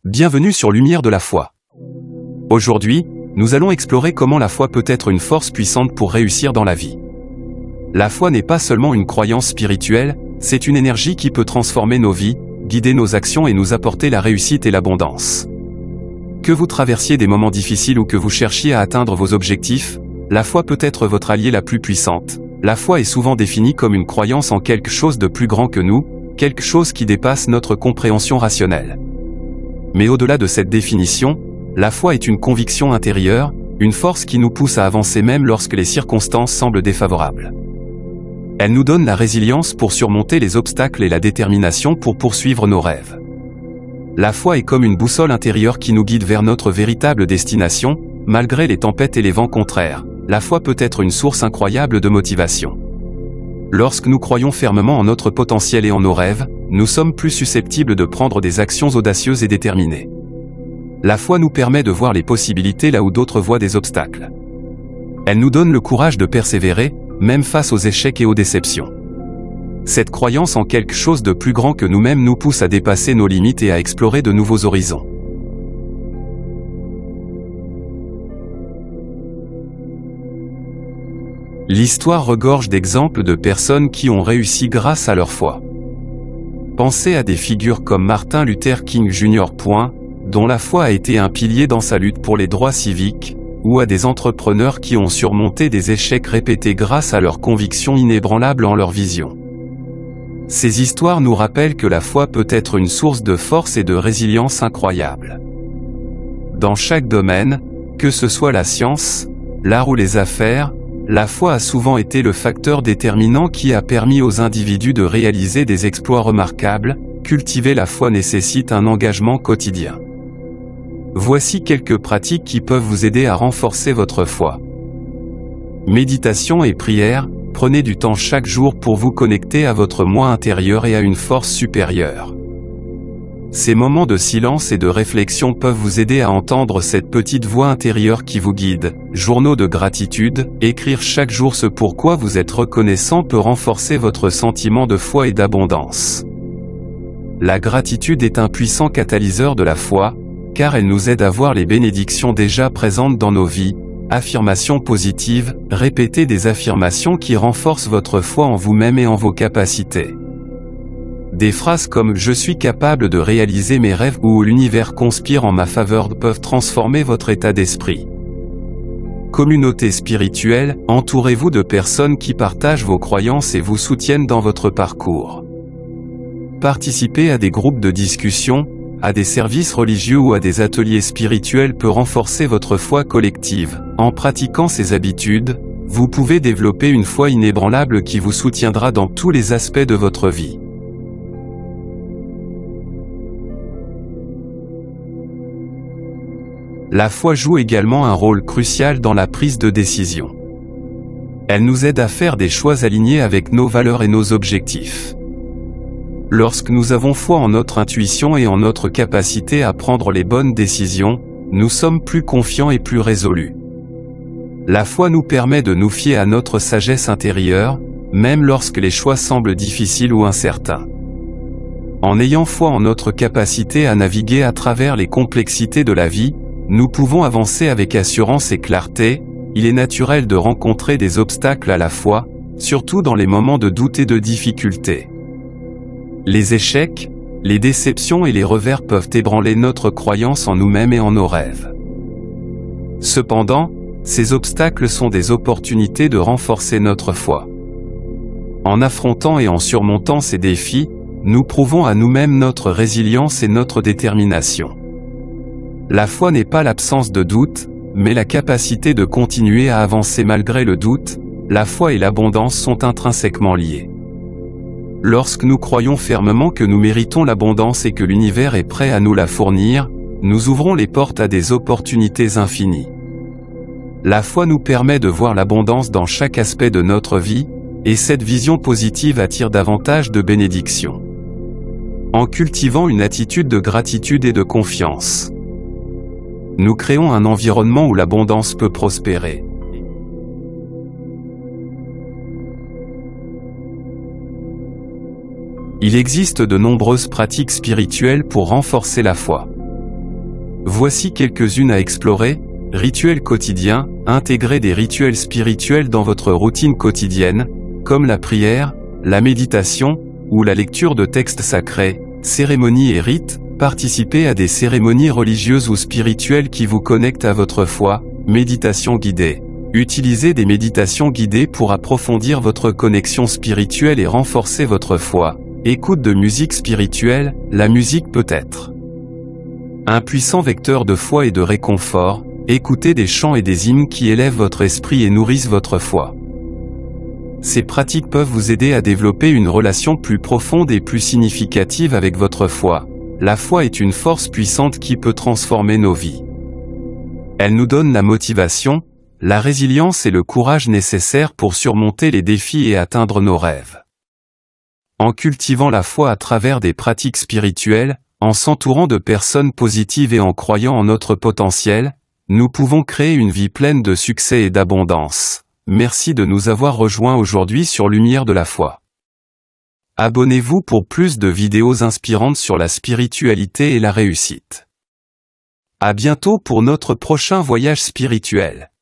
Bienvenue sur Lumière de la foi. Aujourd'hui, nous allons explorer comment la foi peut être une force puissante pour réussir dans la vie. La foi n'est pas seulement une croyance spirituelle, c'est une énergie qui peut transformer nos vies, guider nos actions et nous apporter la réussite et l'abondance. Que vous traversiez des moments difficiles ou que vous cherchiez à atteindre vos objectifs, la foi peut être votre allié la plus puissante. La foi est souvent définie comme une croyance en quelque chose de plus grand que nous, quelque chose qui dépasse notre compréhension rationnelle. Mais au-delà de cette définition, la foi est une conviction intérieure, une force qui nous pousse à avancer même lorsque les circonstances semblent défavorables. Elle nous donne la résilience pour surmonter les obstacles et la détermination pour poursuivre nos rêves. La foi est comme une boussole intérieure qui nous guide vers notre véritable destination, malgré les tempêtes et les vents contraires. La foi peut être une source incroyable de motivation. Lorsque nous croyons fermement en notre potentiel et en nos rêves, nous sommes plus susceptibles de prendre des actions audacieuses et déterminées. La foi nous permet de voir les possibilités là où d'autres voient des obstacles. Elle nous donne le courage de persévérer, même face aux échecs et aux déceptions. Cette croyance en quelque chose de plus grand que nous-mêmes nous pousse à dépasser nos limites et à explorer de nouveaux horizons. L'histoire regorge d'exemples de personnes qui ont réussi grâce à leur foi. Pensez à des figures comme Martin Luther King Jr., dont la foi a été un pilier dans sa lutte pour les droits civiques, ou à des entrepreneurs qui ont surmonté des échecs répétés grâce à leur conviction inébranlable en leur vision. Ces histoires nous rappellent que la foi peut être une source de force et de résilience incroyable. Dans chaque domaine, que ce soit la science, l'art ou les affaires, la foi a souvent été le facteur déterminant qui a permis aux individus de réaliser des exploits remarquables. Cultiver la foi nécessite un engagement quotidien. Voici quelques pratiques qui peuvent vous aider à renforcer votre foi. Méditation et prière, prenez du temps chaque jour pour vous connecter à votre moi intérieur et à une force supérieure. Ces moments de silence et de réflexion peuvent vous aider à entendre cette petite voix intérieure qui vous guide. Journaux de gratitude, écrire chaque jour ce pourquoi vous êtes reconnaissant peut renforcer votre sentiment de foi et d'abondance. La gratitude est un puissant catalyseur de la foi, car elle nous aide à voir les bénédictions déjà présentes dans nos vies. Affirmations positives, répétez des affirmations qui renforcent votre foi en vous-même et en vos capacités. Des phrases comme « Je suis capable de réaliser mes rêves » ou « L'univers conspire en ma faveur » peuvent transformer votre état d'esprit. Communauté spirituelle, entourez-vous de personnes qui partagent vos croyances et vous soutiennent dans votre parcours. Participer à des groupes de discussion, à des services religieux ou à des ateliers spirituels peut renforcer votre foi collective. En pratiquant ces habitudes, vous pouvez développer une foi inébranlable qui vous soutiendra dans tous les aspects de votre vie. La foi joue également un rôle crucial dans la prise de décision. Elle nous aide à faire des choix alignés avec nos valeurs et nos objectifs. Lorsque nous avons foi en notre intuition et en notre capacité à prendre les bonnes décisions, nous sommes plus confiants et plus résolus. La foi nous permet de nous fier à notre sagesse intérieure, même lorsque les choix semblent difficiles ou incertains. En ayant foi en notre capacité à naviguer à travers les complexités de la vie, nous pouvons avancer avec assurance et clarté. Il est naturel de rencontrer des obstacles à la fois, surtout dans les moments de doute et de difficulté. Les échecs, les déceptions et les revers peuvent ébranler notre croyance en nous-mêmes et en nos rêves. Cependant, ces obstacles sont des opportunités de renforcer notre foi. En affrontant et en surmontant ces défis, nous prouvons à nous-mêmes notre résilience et notre détermination. La foi n'est pas l'absence de doute, mais la capacité de continuer à avancer malgré le doute. La foi et l'abondance sont intrinsèquement liées. Lorsque nous croyons fermement que nous méritons l'abondance et que l'univers est prêt à nous la fournir, nous ouvrons les portes à des opportunités infinies. La foi nous permet de voir l'abondance dans chaque aspect de notre vie, et cette vision positive attire davantage de bénédictions. En cultivant une attitude de gratitude et de confiance, nous créons un environnement où l'abondance peut prospérer. Il existe de nombreuses pratiques spirituelles pour renforcer la foi. Voici quelques-unes à explorer. Rituels quotidiens, intégrer des rituels spirituels dans votre routine quotidienne, comme la prière, la méditation, ou la lecture de textes sacrés, cérémonies et rites, participez à des cérémonies religieuses ou spirituelles qui vous connectent à votre foi, méditation guidée. Utilisez des méditations guidées pour approfondir votre connexion spirituelle et renforcer votre foi. Écoute de musique spirituelle, la musique peut être un puissant vecteur de foi et de réconfort. Écoutez des chants et des hymnes qui élèvent votre esprit et nourrissent votre foi. Ces pratiques peuvent vous aider à développer une relation plus profonde et plus significative avec votre foi. La foi est une force puissante qui peut transformer nos vies. Elle nous donne la motivation, la résilience et le courage nécessaires pour surmonter les défis et atteindre nos rêves. En cultivant la foi à travers des pratiques spirituelles, en s'entourant de personnes positives et en croyant en notre potentiel, nous pouvons créer une vie pleine de succès et d'abondance. Merci de nous avoir rejoints aujourd'hui sur Lumière de la foi. Abonnez-vous pour plus de vidéos inspirantes sur la spiritualité et la réussite. À bientôt pour notre prochain voyage spirituel.